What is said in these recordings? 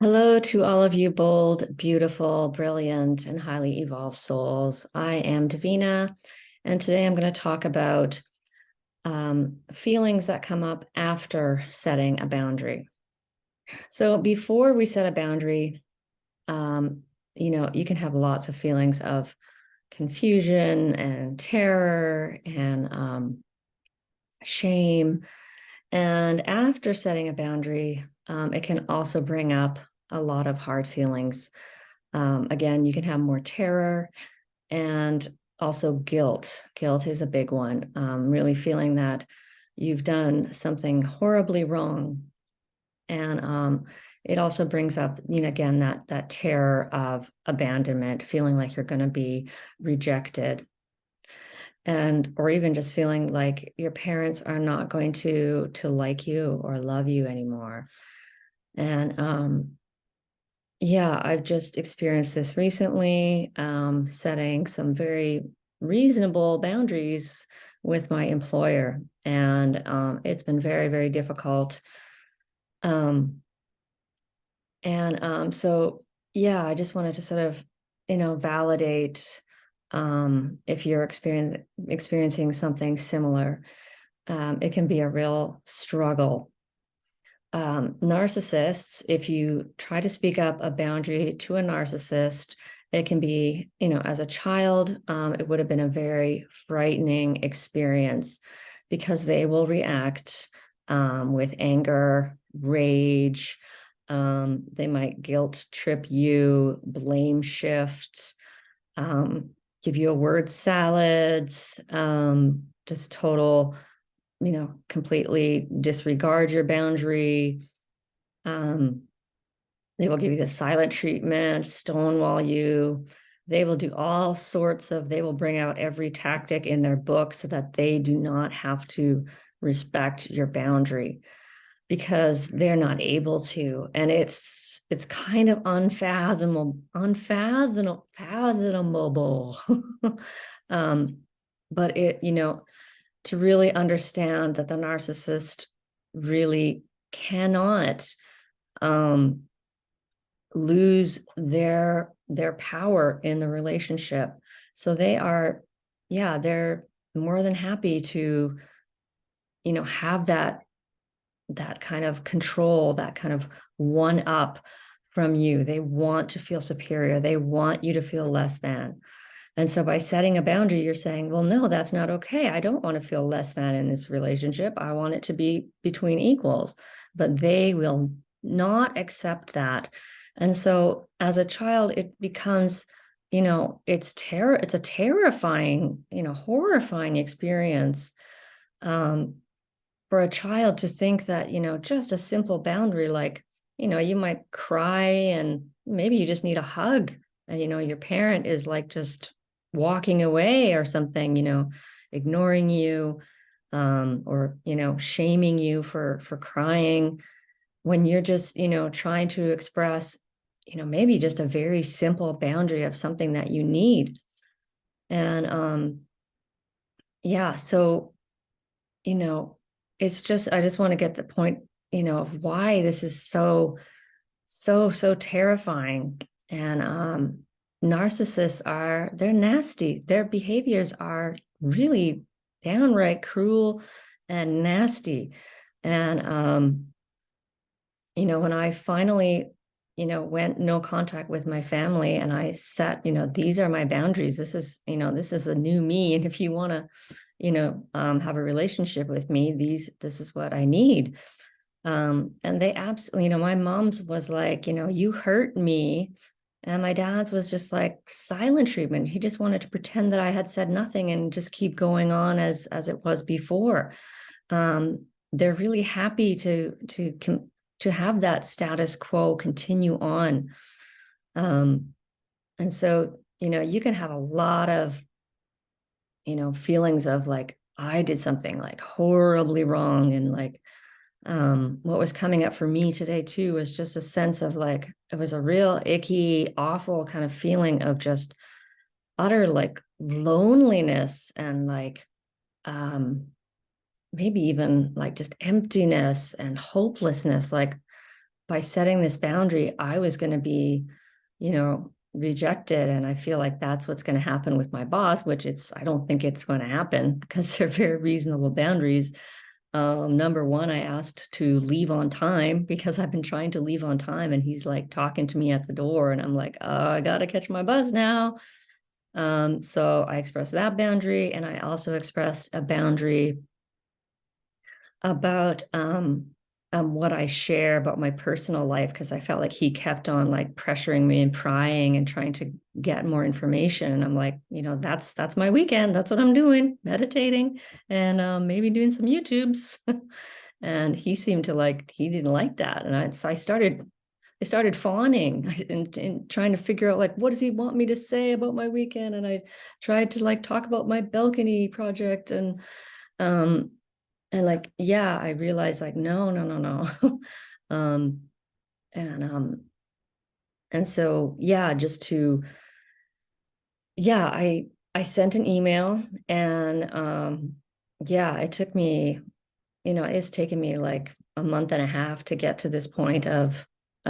Hello to all of you bold, beautiful, brilliant, and highly evolved souls. I am Davina, and today I'm going to talk about feelings that come up after setting a boundary. So before we set a boundary, um, you can have lots of feelings of confusion and terror and shame. And after setting a boundary, it can also bring up a lot of hard feelings. Again, you can have more terror and also guilt. Guilt is a big one, really feeling that you've done something horribly wrong. And it also brings up, again, that terror of abandonment, feeling like you're going to be rejected, and or even just feeling like your parents are not going to like you or love you anymore. And yeah, I've just experienced this recently, setting some very reasonable boundaries with my employer, and it's been very, very difficult. Um, so yeah, I just wanted to sort of, validate if you're experiencing something similar. It can be a real struggle. Narcissists, if you try to speak up a boundary to a narcissist, it can be, as a child, it would have been a very frightening experience because they will react with anger, rage. They might guilt trip you, blame shift, give you a word salads, just total, completely disregard your boundary. Um, they will give you the silent treatment, stonewall you. They will do all sorts of, they will bring out every tactic in their book so that they do not have to respect your boundary because they're not able to. And it's kind of unfathomable. um, but to really understand that the narcissist really cannot lose their power in the relationship. So they're more than happy to, have that kind of control, that kind of one up from you. They want to feel superior. They want you to feel less than. And so by setting a boundary, you're saying, well, no, that's not okay. I don't want to feel less than in this relationship. I want it to be between equals, but they will not accept that. And so as a child, it becomes, it's a terrifying, horrifying experience. For a child to think that, just a simple boundary, like, you might cry and maybe you just need a hug. And, your parent is like just walking away or something, ignoring you, or, shaming you for crying when you're just, trying to express, maybe just a very simple boundary of something that you need. And yeah, so, you know, it's just, I just want to get the point, of why this is so terrifying. And narcissists they're nasty. Their behaviors are really downright cruel and nasty. And when I finally, went no contact with my family and I set, these are my boundaries. This is a new me. And if you want to, have a relationship with me, this is what I need. And they absolutely, my mom's was like, you hurt me. And my dad's was just like silent treatment. He just wanted to pretend that I had said nothing and just keep going on as it was before. They're really happy to have that status quo continue on. And so, you can have a lot of, feelings of like, I did something like horribly wrong. And like, what was coming up for me today too was just a sense of like, it was a real icky, awful kind of feeling of just utter like loneliness and like, maybe even like just emptiness and hopelessness. Like by setting this boundary, I was going to be, rejected. And I feel like that's what's going to happen with my boss, which I don't think it's going to happen because they're very reasonable boundaries. Number one, I asked to leave on time because I've been trying to leave on time, and he's like talking to me at the door, and I'm like, oh, I got to catch my bus now. So I expressed that boundary, and I also expressed a boundary about what I share about my personal life, because I felt like he kept on like pressuring me and prying and trying to get more information. And I'm like, that's my weekend. That's what I'm doing, meditating and maybe doing some YouTubes. And he seemed to he didn't like that. And so I started fawning and trying to figure out what does he want me to say about my weekend. And I tried to talk about my balcony project and I realized no. um, and so, I sent an email and it took me, it's taken me like a month and a half to get to this point of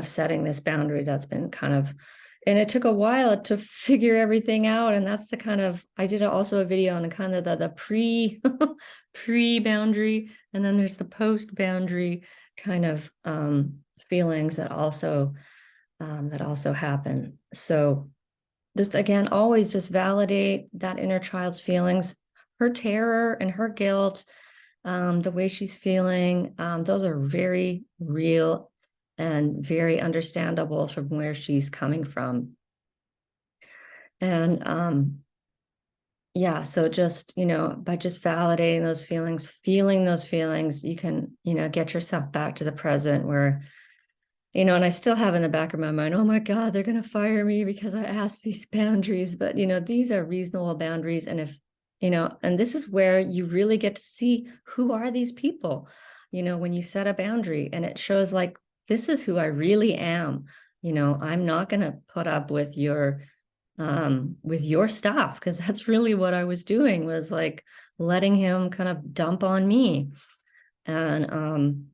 setting this boundary that's been and it took a while to figure everything out. And that's I did also a video on kind of the pre boundary, and then there's the post boundary kind of feelings that also happen. So just again, always just validate that inner child's feelings, her terror and her guilt, the way she's feeling. Those are very real and very understandable from where she's coming from. And so just, by just validating those feelings, feeling those feelings, you can, get yourself back to the present where, and I still have in the back of my mind, oh my God, they're going to fire me because I asked these boundaries. But, these are reasonable boundaries. And if, and this is where you really get to see who are these people, when you set a boundary, and it shows this is who I really am. I'm not going to put up with your stuff, because that's really what I was doing, was letting him kind of dump on me. And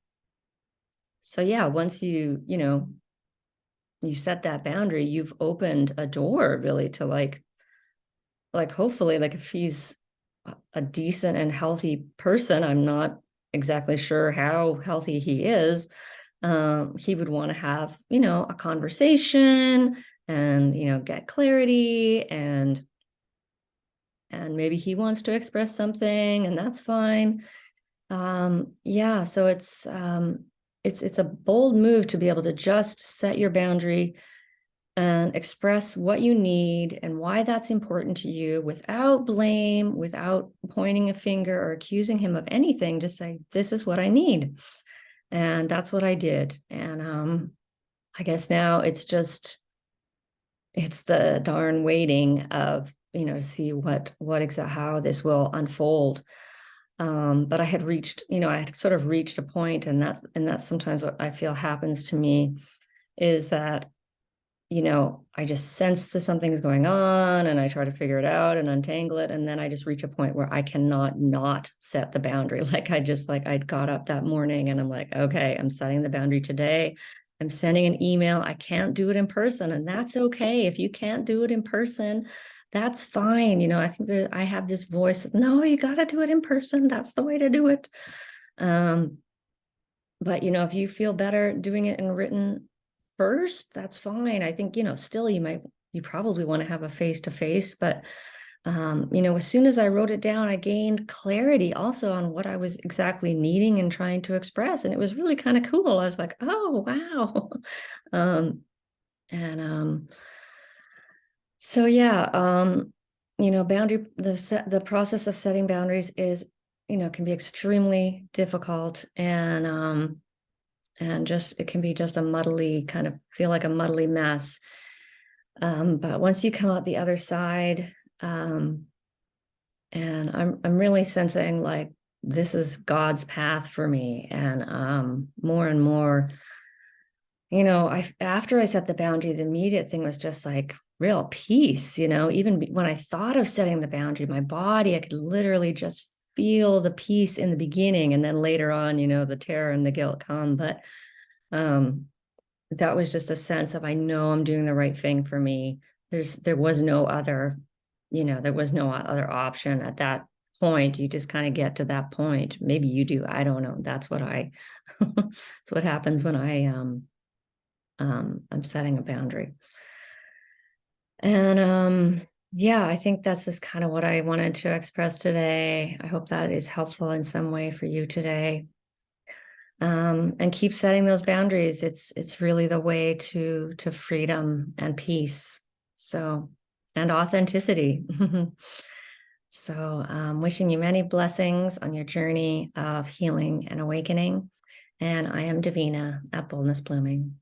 so once you set that boundary, you've opened a door really to hopefully if he's a decent and healthy person, I'm not exactly sure how healthy he is, he would want to have a conversation and get clarity, and maybe he wants to express something, and that's fine. So it's a bold move to be able to just set your boundary and express what you need and why that's important to you, without blame, without pointing a finger or accusing him of anything. Just say, this is what I need. And that's what I did. And I guess now it's the darn waiting of, to see how this will unfold. But I had sort of reached a point, and that's sometimes what I feel happens to me, is that, I just sense that something's going on, and I try to figure it out and untangle it. And then I just reach a point where I cannot not set the boundary. I got up that morning and I'm like, okay, I'm setting the boundary today. I'm sending an email. I can't do it in person, and that's okay. If you can't do it in person, that's fine. I think I have this voice, no, you got to do it in person. That's the way to do it. But, if you feel better doing it in written first, that's fine. I think, still you probably want to have a face-to-face, but, as soon as I wrote it down, I gained clarity also on what I was exactly needing and trying to express. And it was really kind of cool. I was like, oh, wow. The process of setting boundaries is, can be extremely difficult, and just, it can be just feel like a muddly mess. But once you come out the other side, and I'm really sensing this is God's path for me. And more and more, after I set the boundary, the immediate thing was just real peace. Even when I thought of setting the boundary, my body, I could literally just feel the peace in the beginning, and then later on, the terror and the guilt come. But that was just a sense of, I know I'm doing the right thing for me. There was no other, there was no other option at that point. You just kind of get to that point. Maybe you do. I don't know. That's what that's what happens when I'm setting a boundary. And yeah, I think that's just kind of what I wanted to express today. I hope that is helpful in some way for you today. And keep setting those boundaries. It's really the way to freedom and peace. So, and authenticity. So, wishing you many blessings on your journey of healing and awakening. And I am Davina at Boldness Blooming.